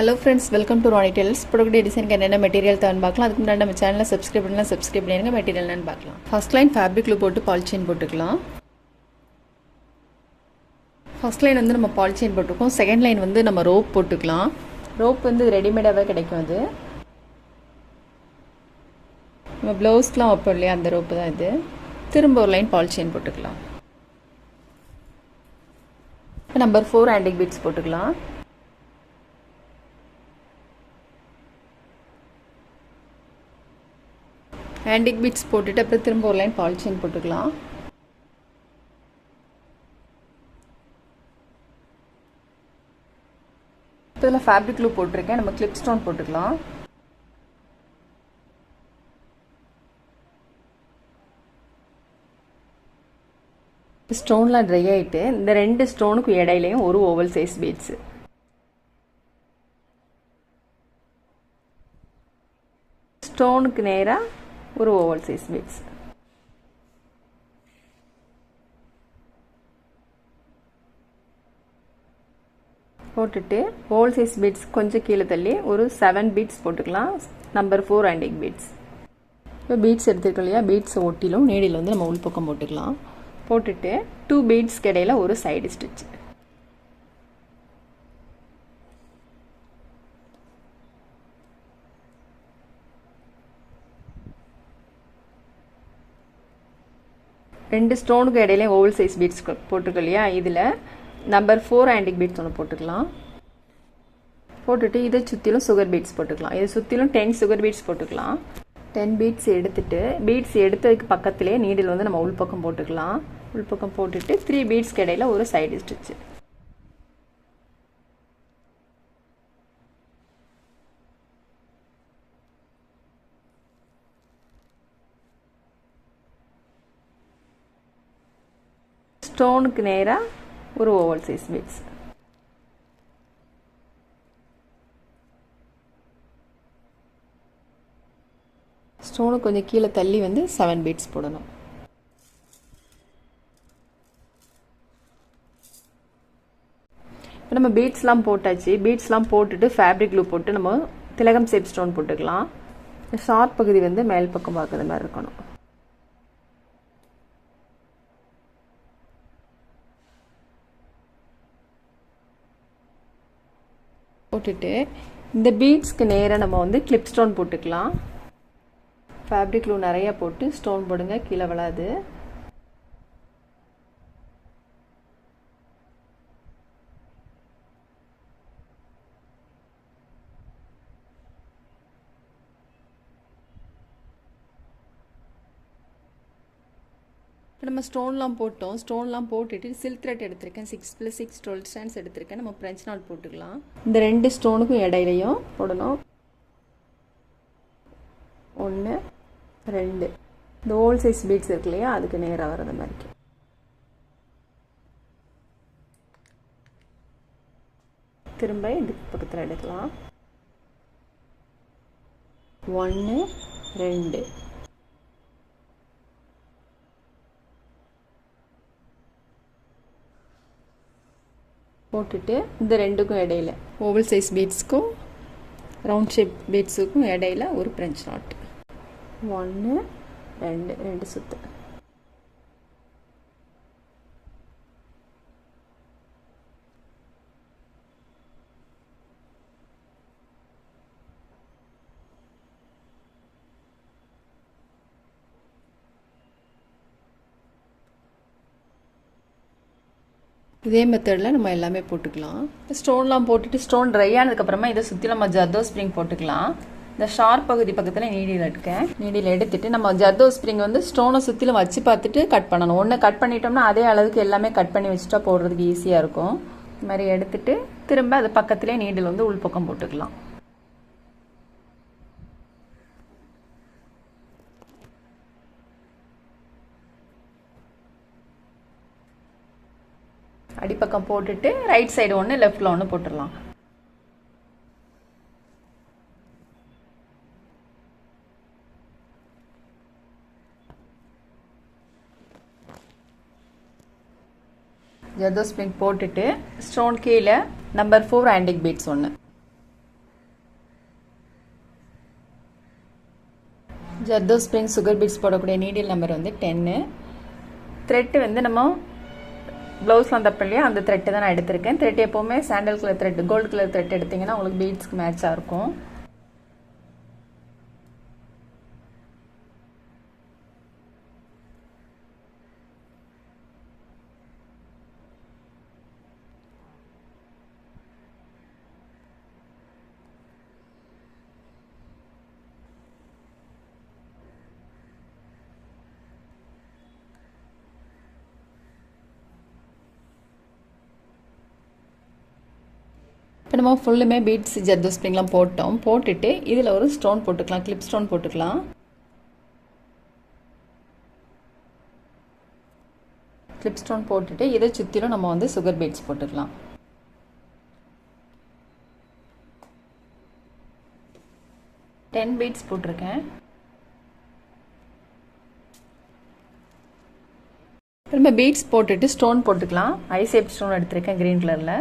Hello friends, welcome to Ronnie Tales. Product design can என்ன material தான் பார்க்கலாம். அதுக்கு முன்னாடி நம்ம சேனலை சப்ஸ்கிரைப் பண்ணிடுங்க. மெட்டீரியல் என்னன்னு பார்க்கலாம். ஃபர்ஸ்ட் லைன் ஃபேப்ரிக் க்ளூ போட்டு பால் செயின் போட்டுக்கலாம். ஃபர்ஸ்ட் லைன் வந்து நம்ம பால் செயின் போட்டுருக்கோம். செகண்ட் லைன் வந்து நம்ம ரோப் போட்டுக்கலாம். ரோப் வந்து ரெடிமேடாகவே கிடைக்கும். அது நம்ம ப்ளவுஸ்க்குலாம் வைப்போம் இல்லையா, அந்த ரோப்பு தான் இது. திரும்ப ஒரு லைன் பால் செயின் போட்டுக்கலாம். நம்பர் 4 ஆன்டிக் பீட்ஸ் போட்டுக்கலாம். ஆன்டிக் பீட்ஸ் போட்டுட்டு அப்புறம் திரும்ப ஒரு லைன் பால் செயின் போட்டுக்கலாம். இதில் ஃபேப்ரிக் க்ளூ போட்டிருக்கேன். நம்ம கிளிப் ஸ்டோன் போட்டுக்கலாம். ஸ்டோன்லாம் ட்ரை ஆகிட்டு இந்த ரெண்டு ஸ்டோனுக்கு இடையிலையும் ஒரு ஓவல் சைஸ் பீட்ஸு. ஸ்டோனுக்கு நேராக ஒரு ஓவல் சைஸ் பீட்ஸ் போட்டுட்டு ஓவல் சைஸ் பீட்ஸ் கொஞ்சம் கீழே தள்ளி ஒரு 7 பீட்ஸ் போட்டுக்கலாம். Number 4 antique beads. இப்போ பீட்ஸ் எடுத்துருக்கோம் இல்லையா, பீட்ஸ் ஒட்டிலும் நீடில் வந்து நம்ம உள்பக்கம் போட்டுக்கலாம். போட்டுட்டு 2 பீட்ஸ்க்கு இடையில ஒரு சைடு ஸ்டிச். ரெண்டு ஸ்டோனுக்கு இடையில ஓவல் சைஸ் பீட்ஸ் போட்டுருக்கோம் இல்லையா, இதில் நம்பர் 4 ஆன்டிக் பீட்ஸ் ஒன்று போட்டுக்கலாம். போட்டுட்டு இதை சுற்றிலும் சுகர் பீட்ஸ் போட்டுக்கலாம். இதை சுற்றிலும் 10 சுகர் பீட்ஸ் போட்டுக்கலாம். 10 பீட்ஸ் எடுத்துட்டு பீட்ஸ் எடுத்ததுக்கு பக்கத்திலே நீடில் வந்து நம்ம உள்பக்கம் போட்டுக்கலாம். உள்பக்கம் போட்டுட்டு 3 பீட்ஸ்க்கு இடையில ஒரு சைடு ஸ்டிச்சு. ஸ்டோனுக்கு நேராக ஒரு ஓவல் சைஸ் பீட்ஸ். ஸ்டோனுக்கு கொஞ்சம் கீழே தள்ளி வந்து 7 பீட்ஸ் போடணும். இப்போ நம்ம பீட்ஸ்லாம் போட்டாச்சு. பீட்ஸ்லாம் போட்டுட்டு ஃபேப்ரிக் க்ளூ போட்டு நம்ம திலகம் ஷேப் ஸ்டோன் போட்டுக்கலாம். ஷார்ப் பகுதி வந்து மேல் பக்கம் பார்க்குற மாதிரி இருக்கணும். போட்டுட்டு இந்த பீட்ஸ்க்கு நேராக நம்ம வந்து கிளிப் ஸ்டோன் போட்டுக்கலாம். ஃபேப்ரிக் க்ளூ நிறைய போட்டு ஸ்டோன் போடுங்க, கீழே விழாது. இப்போ நம்ம ஸ்டோன்லாம் போட்டோம். ஸ்டோன்லாம் போட்டுட்டு சில்க் த்ரெட் எடுத்திருக்கேன். 6+6 12 ஸ்டாண்ட்ஸ் எடுத்திருக்கேன். நம்ம ஃப்ரெஞ்ச் நாட் போட்டுக்கலாம். இந்த ரெண்டு ஸ்டோனுக்கும் இடையிலையும் போடணும். 1 2 இந்த ஓவல் சைஸ் பீட்ஸ் இருக்கு இல்லையா, அதுக்கு நேராக வர்றது மாதிரி. திரும்ப இதுக்கு பக்கத்தில் எடுக்கலாம். 1 2 போட்டுட்டு இந்த ரெண்டுக்கும் இடையில ஓவல் சைஸ் பீட்ஸ்க்கும் ரவுண்ட் ஷேப் பீட்ஸுக்கும் இடையில ஒரு ஃப்ரெஞ்ச் நாட். 1 2 சுத்து. இதே மெத்தடில் நம்ம எல்லாமே போட்டுக்கலாம். ஸ்டோன்லாம் போட்டுட்டு ஸ்டோன் ட்ரை ஆனதுக்கப்புறமா இதை சுற்றி நம்ம ஜர்தோ ஸ்ப்ரிங் போட்டுக்கலாம். இந்த ஷார்ப் பகுதி பக்கத்தில் நீடியில் இருக்கேன். நீடியில் எடுத்துட்டு நம்ம ஜர்தோ ஸ்ப்ரிங் வந்து ஸ்டோனை சுற்றிலும் வச்சு பார்த்துட்டு கட் பண்ணணும். ஒன்று கட் பண்ணிட்டோம்னா அதே அளவுக்கு எல்லாமே கட் பண்ணி வச்சுட்டா போடுறதுக்கு ஈஸியாக இருக்கும். இது மாதிரி எடுத்துட்டு திரும்ப அது பக்கத்திலே நீடில் வந்து உள்பக்கம் போட்டுக்கலாம். அடிப்பக்கம் போட்டுட்டு ரைட் சைடு ஒன்று லெஃப்டில் ஒன்று போட்டுடலாம். ஜர்தோ ஸ்ப்ரிங் போட்டுட்டு ஸ்டோன் கீழே நம்பர் 4 ஆன்டிக் பீட்ஸ் ஒன்று. ஜர்தோ ஸ்ப்ரிங் சுகர் பீட்ஸ் போடக்கூடிய நீடில் நம்பர் வந்து 10. த்ரெட்டு வந்து நம்ம ப்ளவுஸ்லாம் தப்பு இல்லையா, அந்த த்ரெட்டு தான் நான் எடுத்திருக்கேன். த்ரெட் எப்போவுமே sandal colour thread, gold colour thread எடுத்திங்கன்னா உங்களுக்கு பீட்ஸ்க்கு மேட்சாக இருக்கும். இப்போ நம்ம ஃபுல்லுமே பீட்ஸ் ஜர்தோ ஸ்ப்ரிங்லாம் போட்டோம். போட்டுட்டு இதில் ஒரு ஸ்டோன் போட்டுக்கலாம், கிளிப் ஸ்டோன் போட்டுக்கலாம். கிளிப் ஸ்டோன் போட்டுட்டு இதை சுற்றிலும் நம்ம வந்து சுகர் பீட்ஸ் போட்டுக்கலாம். டென் பீட்ஸ் போட்டிருக்கேன். நம்ம பீட்ஸ் போட்டுட்டு ஸ்டோன் போட்டுக்கலாம். ஐ ஷேப் ஸ்டோன் எடுத்திருக்கேன் க்ரீன் கலரில்.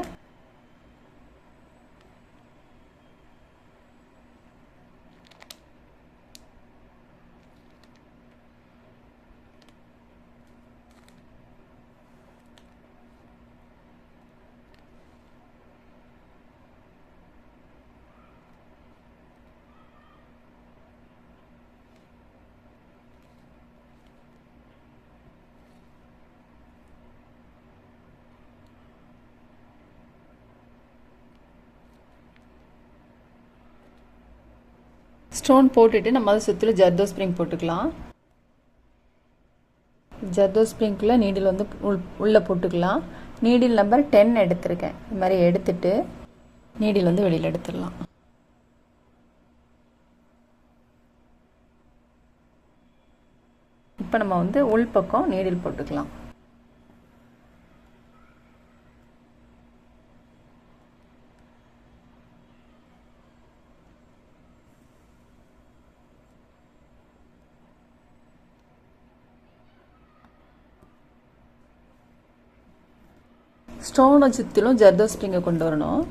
ஸ்டோன் போட்டுட்டு நம்ம அதை சுற்றிலும் ஜர்தோ ஸ்ப்ரிங் போட்டுக்கலாம். ஜர்தோ ஸ்ப்ரிங்குள்ளே நீடில் வந்து உள்ளே போட்டுக்கலாம். நீடில் நம்பர் 10 எடுத்திருக்கேன். இது மாதிரி எடுத்துட்டு நீடில் வந்து வெளியில் எடுத்துடலாம். இப்போ நம்ம வந்து உள் பக்கம் நீடில் போட்டுக்கலாம். ஸ்டோனை சுற்றிலும் ஜர்தோ ஸ்ப்ரிங்கை கொண்டு வரணும்.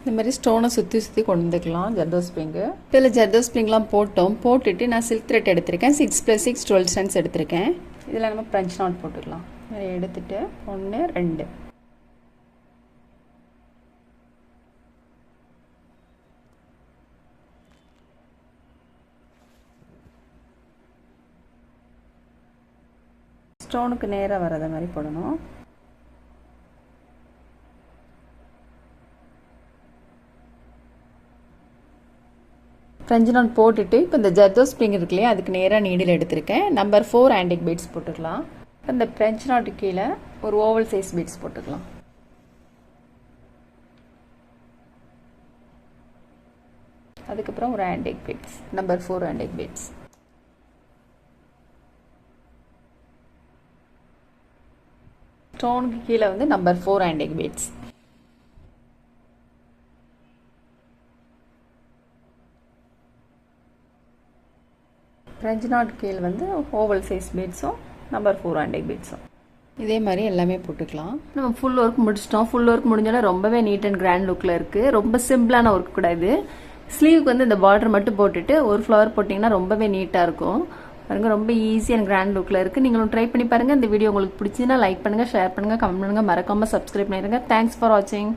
இந்த மாதிரி ஸ்டோனை சுற்றி சுற்றி கொண்டு வந்துக்கலாம் ஜர்தோ ஸ்ப்ரிங்கு. இதில் ஜர்தோ ஸ்ப்ரிங்லாம் போட்டோம். போட்டுட்டு நான் சில்க் த்ரெட் எடுத்திருக்கேன். 6 + 6 12 ஸ்டன்ஸ் எடுத்திருக்கேன். இதில் நம்ம ப்ரஞ்ச் நாட் போட்டுக்கலாம். இதை எடுத்துட்டு 1 2 ஸ்டோனுக்கு நேராக வராத மாதிரி போடணும். ஃப்ரெஞ்சு நாட் போட்டுட்டு இப்போ இந்த ஜர்தோ ஸ்ப்ரிங் இருக்கு இல்லையா, அதுக்கு நேராக நீடில் எடுத்திருக்கேன். நம்பர் 4 ஆன்டிக் பீட்ஸ் போட்டுக்கலாம். இந்த ஃப்ரெஞ்சு நாட்டு கீழே ஒரு ஓவல் சைஸ் பீட்ஸ் போட்டுக்கலாம். அதுக்கப்புறம் ஒரு antique beads, number 4 antique beads. ஸ்டோனுக்கு கீழே வந்து number 4 antique beads. French knot கீழ் வந்து ஓவல் சைஸ் பீட்ஸும் நம்பர் 4 ஆன்டிக் பீட்ஸும். இதே மாதிரி எல்லாமே போட்டுக்கலாம். நம்ம ஃபுல் ஒர்க் முடிச்சிட்டோம். ஃபுல் ஒர்க் முடிஞ்சாலும் ரொம்பவே நீட் அண்ட் கிராண்ட் லுக்கில் இருக்குது. ரொம்ப சிம்பிளான ஒர்க் கூட இது. ஸ்லீவுக்கு வந்து இந்த பார்டர் மட்டும் போட்டுட்டு ஒரு ஃப்ளவர் போட்டிங்கன்னா ரொம்பவே நீட்டாக இருக்கும். பாருங்கள், ரொம்ப ஈஸி அண்ட் கிராண்ட் லுக்கில் இருக்குது. நீங்களும் ட்ரை பண்ணி பாருங்கள். இந்த வீடியோ உங்களுக்கு பிடிச்சின்னா லைக் பண்ணுங்கள், ஷேர் பண்ணுங்கள், கமெண்ட் பண்ணுங்கள், மறக்காமல் சப்ஸ்கிரைப் பண்ணிடுங்க. தேங்க்ஸ் ஃபார் வாட்சிங்.